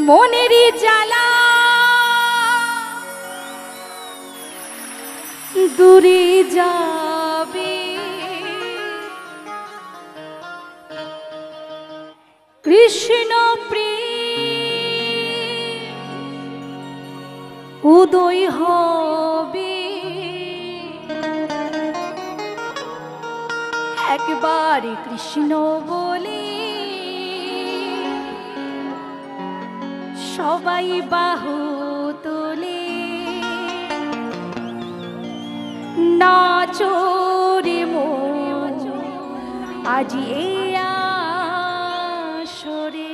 মনেরই জ্বালা দূরে যাবে, কৃষ্ণ প্রেম উদয় হবে। একবার কৃষ্ণ বলে সবাই বাহু তোলে, নাচো রে মন আজি এই আসরে।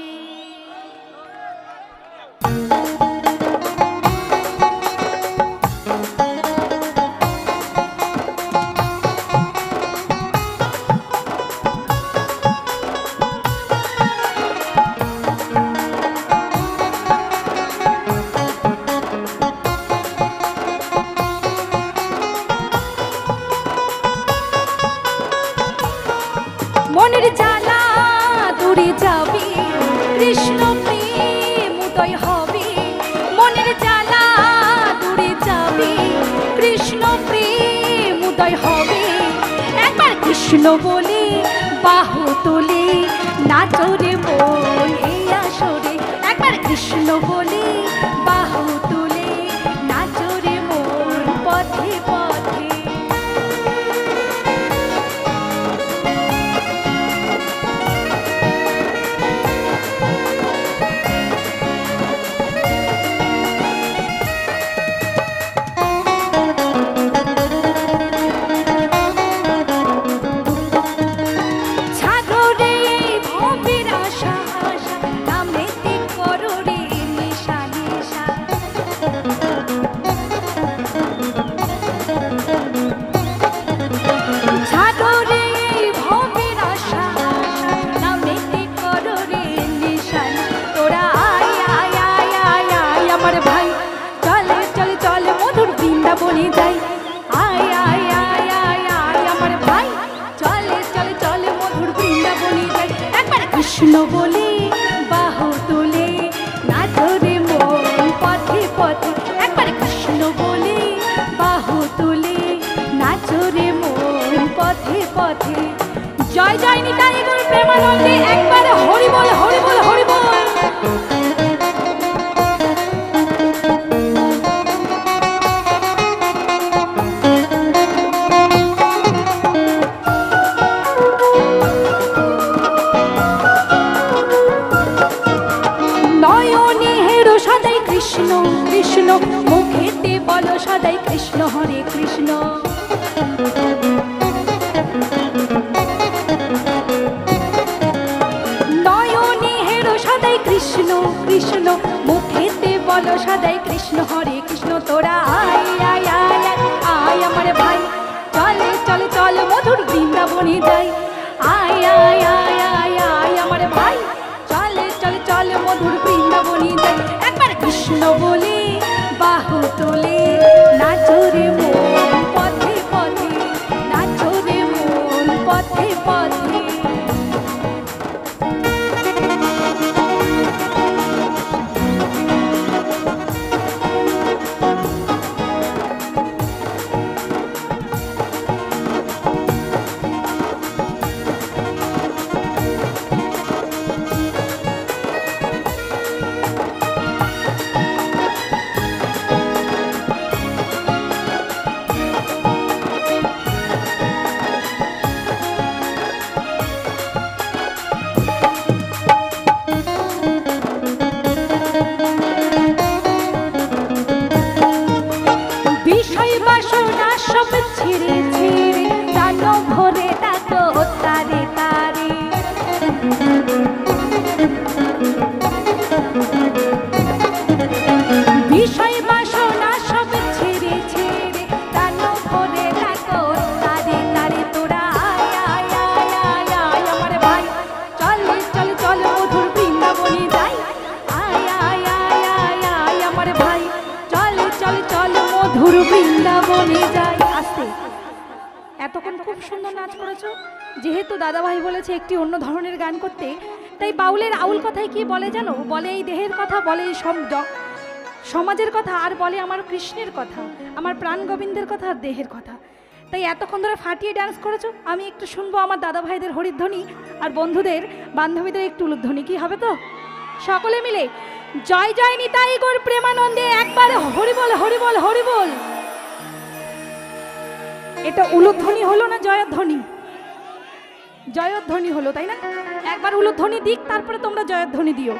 মনের জ্বালা দূরে যাবে, কৃষ্ণ প্রেম উদয় হবে। মনের জ্বালা দূরে যাবে, কৃষ্ণ প্রেম উদয় হবে। একবার কৃষ্ণ বলে বাহু তোলে, নাচো রে মন এই আসরে। একবার কৃষ্ণ বলে বাহু তোলে, নাচো রে মন পথে পথে। বনে যাই আয় আয় আয় আয় আয় আমার ভাই, চলে চলে চলে মধুর বৃন্দাবনে যাই। একবার কৃষ্ণ বলে বাহু তোলে, নাচো রে মন পথে পথে। একবার কৃষ্ণ বলে বাহু তোলে, নাচো রে মন পথে পথে। জয় জয় নিতাই গৌর প্রেমানন্দে, একবার হরি বল হরি বল হরি বল। কৃষ্ণ কৃষ্ণ মুখেতে বলো সদাই কৃষ্ণ হরে কৃষ্ণ। নয়নে হেরো সদাই কৃষ্ণ কৃষ্ণ মুখেতে বলো সদাই কৃষ্ণ হরে কৃষ্ণ। তোরা আয় আয় আয় আয় আমার ভাই, চলে চলে চল মধুর বৃন্দাবনে যাই। আয় আয় আয় আয় আয় আমার ভাই, চলে চলে চল মধুর বৃন্দাবনে যাই। একবার কৃষ্ণ বলে বাহু তোলে, নাচো রে মন পথে পথে, নাচো রে মন পথে পথে। বৃন্দাবনে যাই। আস্তে, এতক্ষণ খুব সুন্দর নাচ করেছো। যেহেতু দাদাভাই বলেছে একটি অন্য ধরনের গান করতে, তাই বাউলের আউল কথায় কি বলে জানো? বলে এই দেহের কথা, বলে এই সমাজের কথা, আর বলে আমার কৃষ্ণের কথা, আমার প্রাণ গোবিন্দের কথা, আর দেহের কথা। তাই এতক্ষণ ধরে ফাটিয়ে ডান্স করেছো, আমি একটু শুনবো আমার দাদা ভাইদের হরিধ্বনি আর বন্ধুদের বান্ধবীদের একটু উলুধ্বনি। কি হবে তো? সকলে মিলে জয় জয় নিতাই গৌর প্রেমানন্দে একবারে হরি বল, হরি বল, হরি বল। এটা উলুধ্বনি হলো না জয়ধ্বনি? জয়ধ্বনি হলো, তাই না? একবার উলুধ্বনি দিক, তারপরে তোমরা জয়ধ্বনি দিও।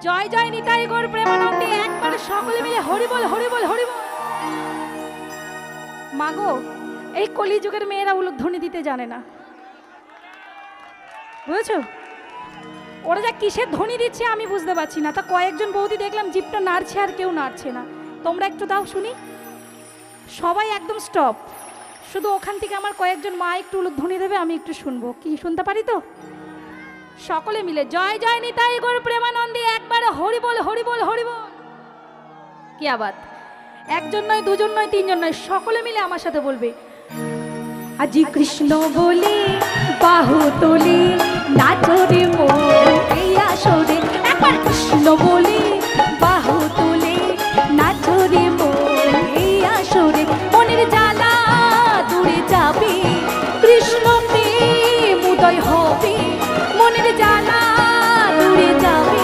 জয় জয় নিতাই গৌর প্রেমানন্দে একবারে সকলে মিলে হরি বল, হরি বল, হরি বল। মাগো, এই কলিযুগের মেয়েরা উলুধ্বনি দিতে জানে না, বুঝেছো? ওরা যা কিসের ধ্বনি দিচ্ছে আমি বুঝতে পারছি না। তা কয়েকজন বৌদি দেখলাম জিপটা নাড়ছে, আর কেউ নাড়ছে না। তোমরা একটু দাও শুনি। সবাই একদম স্টপ। শুধু ওখান থেকে আমার কয়েকজন মা একটু উলুধ্বনি দেবে, আমি একটু শুনবো। কি শুনতে পারি তো? সকলে মিলে জয় জয় নিতাই গৌর প্রেমানন্দে একবারে হরি বল, হরি বল, হরি বল। কি আবাদ! একজন নয়, দুজন নয়, তিনজন নয়, সকলে মিলে আমার সাথে বলবে আজি কৃষ্ণ বলে বাহু তোলে নাচরে মন এই আসরে। একবার কৃষ্ণ বলে বাহু তোলে নাচরে মন এই আসরে। মনের জ্বালা দূরে যাবে, কৃষ্ণ প্রেম উদয় হবে। মনের জ্বালা দূরে যাবে,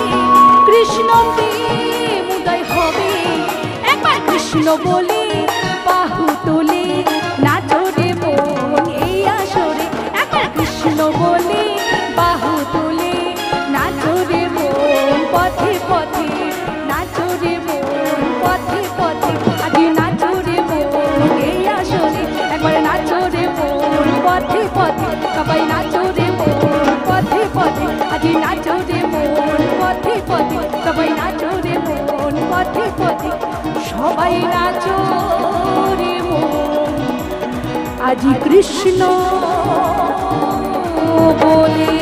কৃষ্ণ প্রেম উদয় হবে। একবার কৃষ্ণ বলে বাহু তোলে নাচরে মন এই আসরে। একবার কৃষ্ণ বলে বাহু তোলে নাচরে মন পথে পথে, নাচরে মন পথে পথে। আজি নাচরে মন এই আসরে, একবার নাচরে মন পথে পথে। সবাই নাচরে মন পথে পথে, আজি নাচরে মন পথে পথে। সবাই নাচরে মন পথে পথে, সবাই নাচো রে মন আজি কৃষ্ণ বলে।